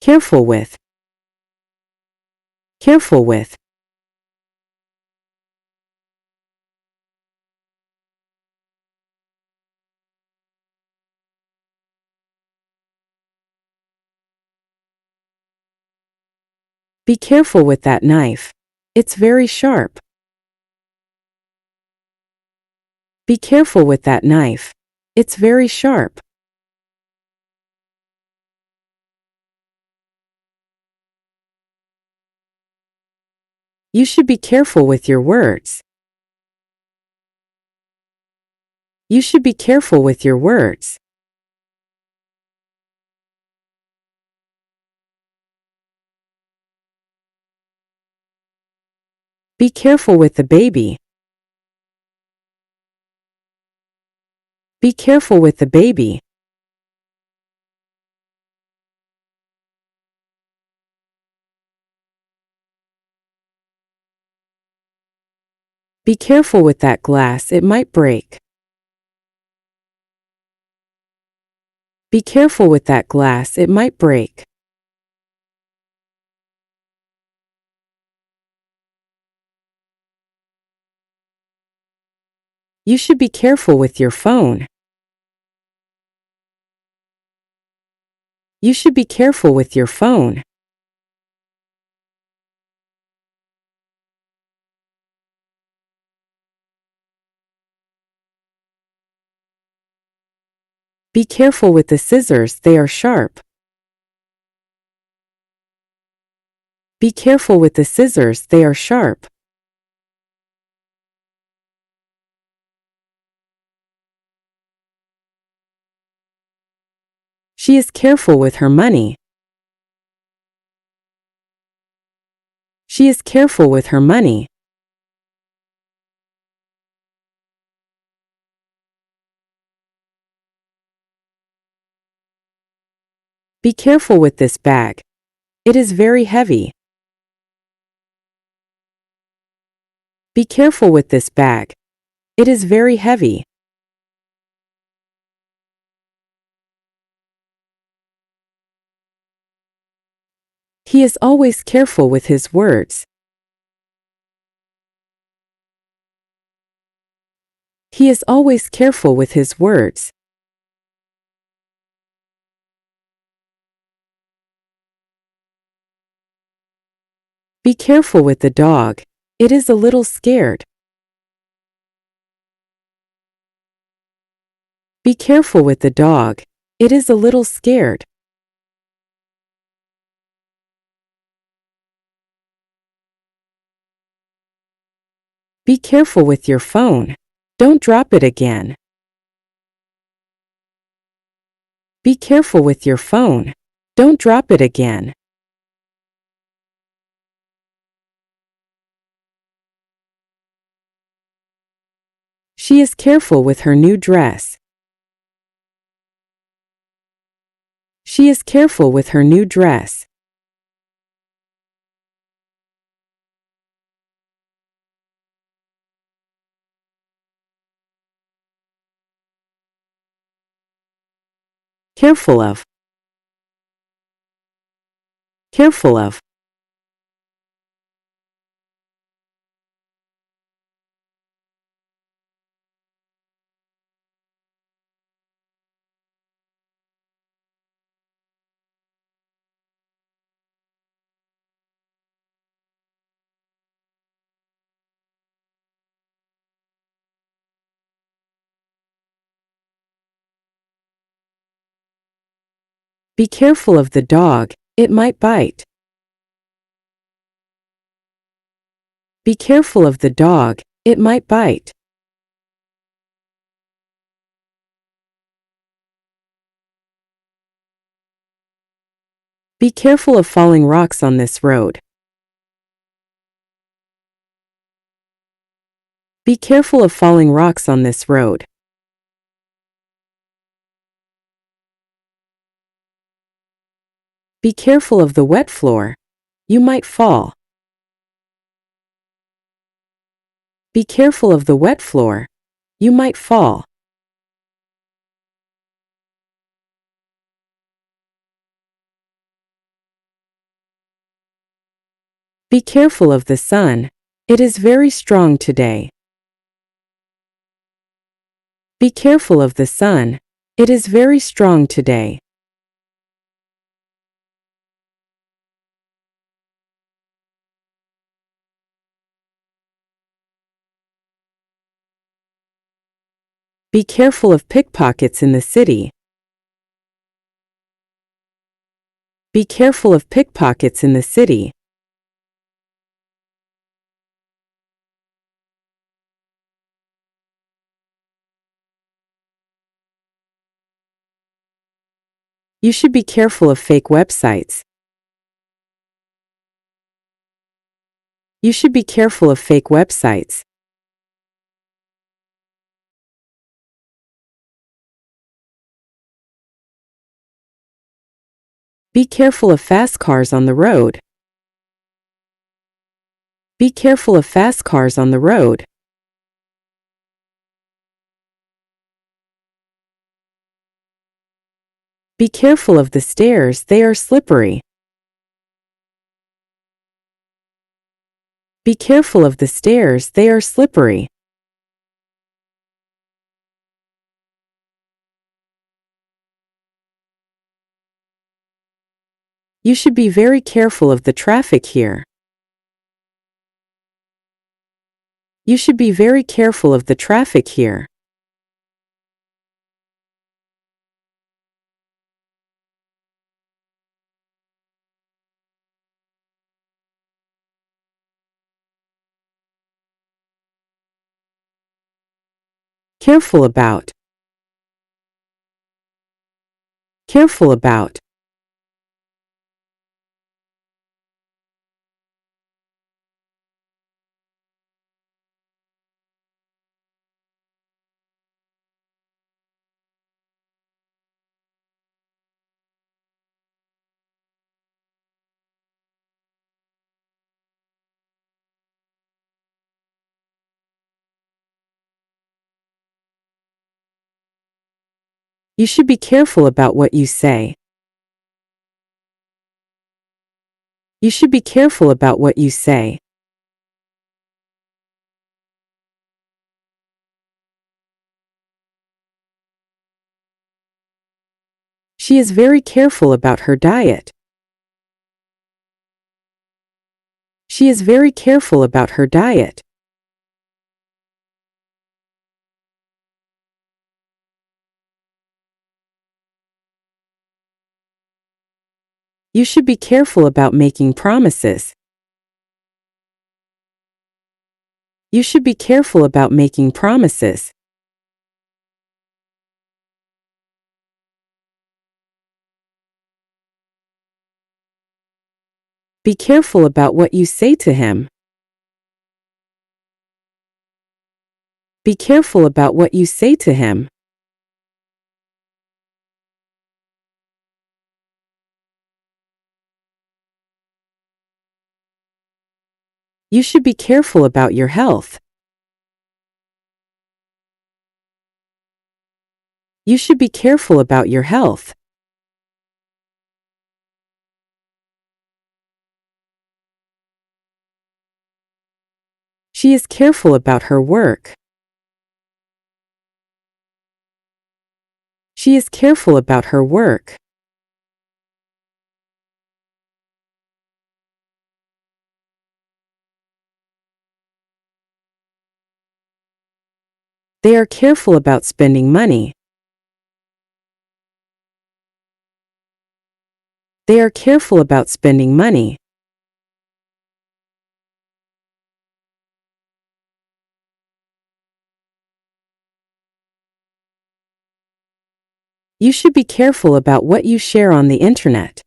careful with, careful with. Be careful with that knife. It's very sharp. Be careful with that knife. It's very sharp. You should be careful with your words. You should be careful with your words. Be careful with the baby. Be careful with the baby. Be careful with that glass, it might break. Be careful with that glass, it might break. You should be careful with your phone. You should be careful with your phone. Be careful with the scissors, they are sharp. Be careful with the scissors, they are sharp. She is careful with her money. She is careful with her money. Be careful with this bag. It is very heavy. Be careful with this bag. It is very heavy. He is always careful with his words. He is always careful with his words. Be careful with the dog. It is a little scared. Be careful with the dog. It is a little scared. Be careful with your phone. Don't drop it again. Be careful with your phone. Don't drop it again. She is careful with her new dress. She is careful with her new dress. Careful of. Careful of. Be careful of the dog, it might bite. Be careful of the dog, it might bite. Be careful of falling rocks on this road. Be careful of falling rocks on this road. Be careful of the wet floor. You might fall. Be careful of the wet floor. You might fall. Be careful of the sun. It is very strong today. Be careful of the sun. It is very strong today. Be careful of pickpockets in the city. Be careful of pickpockets in the city. You should be careful of fake websites. You should be careful of fake websites. Be careful of fast cars on the road. Be careful of fast cars on the road. Be careful of the stairs, they are slippery. Be careful of the stairs, they are slippery. You should be very careful of the traffic here. You should be very careful of the traffic here. Careful about. Careful about. You should be careful about what you say. You should be careful about what you say. She is very careful about her diet. She is very careful about her diet. You should be careful about making promises. You should be careful about making promises. Be careful about what you say to him. Be careful about what you say to him. You should be careful about your health. You should be careful about your health. She is careful about her work. She is careful about her work. They are careful about spending money. They are careful about spending money. You should be careful about what you share on the internet.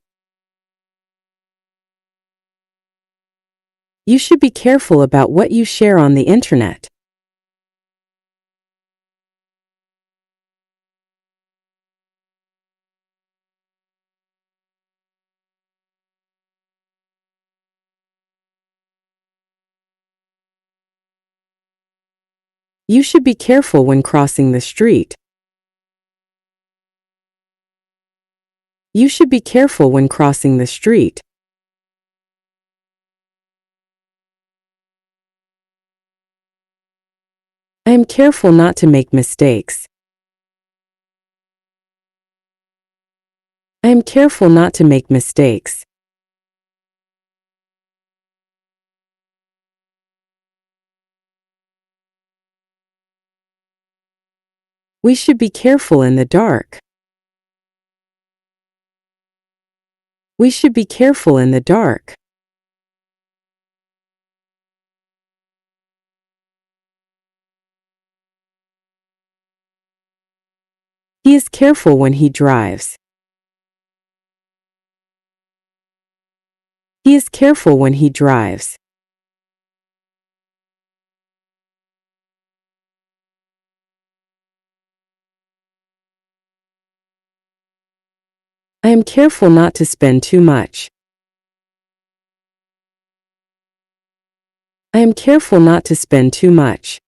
You should be careful about what you share on the internet. You should be careful when crossing the street. You should be careful when crossing the street. I am careful not to make mistakes. I am careful not to make mistakes. We should be careful in the dark. We should be careful in the dark. He is careful when he drives. He is careful when he drives. I am careful not to spend too much. I am careful not to spend too much.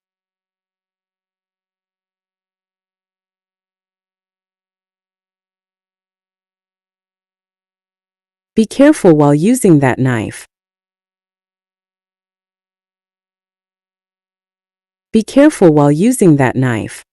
Be careful while using that knife. Be careful while using that knife.